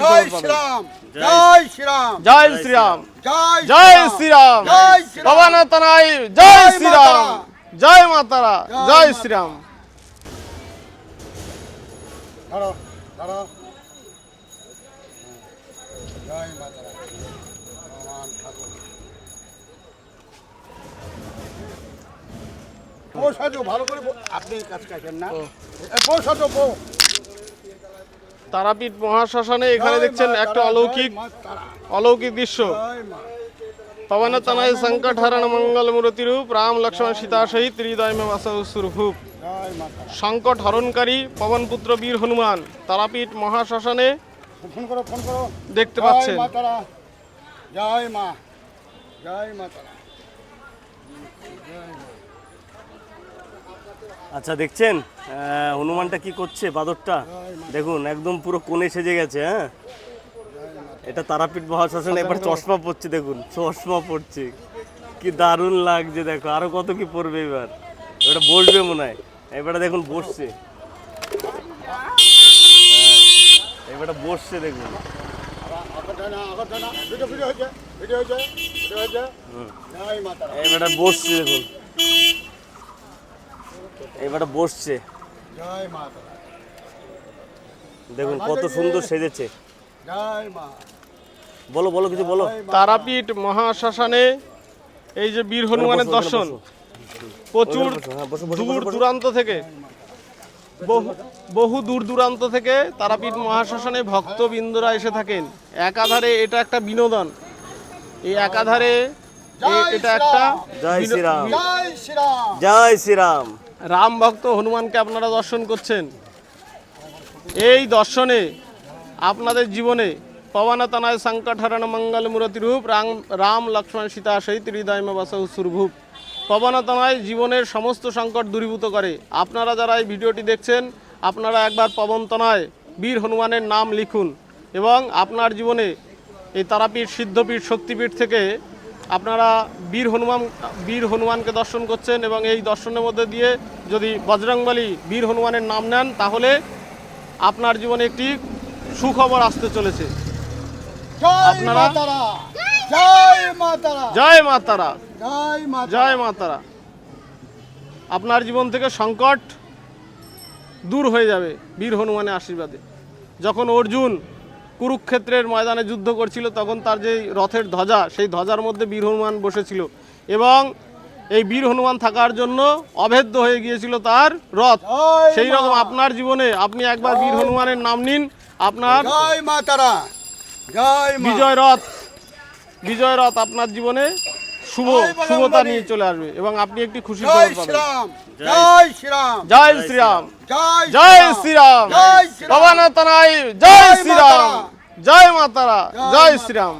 জয় শ্রীরাম, জয় শ্রীরাম, জয় শ্রীরাম, জয় জয় শ্রীরাম, জয় শ্রীরাম। পবন তনয় জয় শ্রীরাম, জয় মাতারা, জয় শ্রীরাম। ধরো ধরো। জয় মাতারা, ভগবান ঠাকুর। বউ সাজো, ভালো করে আপনি কাজ কাছেন না, বউ সাজো বউ। তারাপীঠ মহাশ্মশানে এখানে দেখছেন একটা অলৌকিক দৃশ্য। पवन तनय संकट हरण मंगल मूर्ति रूप राम लक्ष्मण सीता सहित हृदय में वसुरूप संकट हरणकारी पवन पुत्र वीर हनुमान तारापीठ महाश्मशाने देखते पाচ্ছেন। জয় মা, জয় মাতারা। আচ্ছা দেখছেন হনুমানটা কি করছে, বাদরটা দেখুন একদম পুরো কোণে সেজে গেছে। হ্যাঁ, এটা তারাপীঠ মহাশ্মশানে এবার চশমা পড়ছে, দেখুন চশমা পড়ছে, কি দারুণ লাগছে। দেখো আরো কত কি পড়বে এবার, এটা বসবে মনে হয়। এবারে দেখুন বসছে, এবারে বসছে দেখুন। এবারে বসছে দেখুন, এবারে বসছে দেখুন কত সুন্দর সেজেছে। বলো বলো কিছু বলো। তারাপীঠ মহাশ্মশানে এই যে বীর হনুমানের দর্শন প্রচুর দূর দূরান্ত থেকে, বহু দূর দূরান্ত থেকে তারাপীঠ মহাশ্মশানে ভক্তবৃন্দরা এসে থাকেন। একাধারে এটা একটা বিনোদন, এই একাধারে এটা একটা জয় শ্রীরাম, জয় শ্রীরাম, জয় শ্রীরাম। রাম ভক্ত হনুমানকে আপনারা দর্শন করছেন। এই দর্শনে আপনাদের জীবনে पवन तनय संकट हरण मंगल मूर्ति रूप राम लक्ष्मण सीता सहित हृदय में वसुरूप पवन तनय জীবনের সমস্ত সংকট দূরীভূত করে। আপনারা যারা এই ভিডিওটি দেখছেন আপনারা একবার পবন তনয় বীর হনুমানের নাম লিখুন এবং আপনার জীবনে এই তারাপীঠ সিদ্ধপীঠ শক্তিপীঠ থেকে আপনারা বীর হনুমানকে দর্শন করছেন এবং এই দর্শনের মধ্যে দিয়ে যদি বজরংবলী বীর হনুমানের নাম নেন তাহলে আপনার জীবনে একটি সুখবর আসতে চলেছে। আপনারা জয় মাতারা, জয় মাতারা, জয় মাতারা, জয় মাতারা। আপনার জীবন থেকে সংকট দূর হয়ে যাবে বীর হনুমানের আশীর্বাদে। যখন অর্জুন কুরুক্ষেত্রের ময়দানে যুদ্ধ করছিল তখন তার যে রথের ধ্বজা, সেই ধ্বজার মধ্যে বীর হনুমান বসেছিল এবং এই বীর হনুমান থাকার জন্য অভেদ্য হয়ে গিয়েছিল তার রথ। সেই রকম আপনার জীবনে আপনি একবার বীর হনুমানের নাম নিন, আপনার জয় মাতারা, জয় মা। বিজয় রথ আপনার জীবনে শুভতা নিয়ে চলে আসবে এবং আপনি একটি খুশি খবর জয় পাবেন। শ্রীরাম, জয় শ্রীরাম, জয় শ্রীরাম, জয় জয় শ্রীরাম, জয় শ্রীরাম। পবন তনয় জয় জয় শ্রীরাম, মাতারা। জয় মাতারা, জয় শ্রীরাম।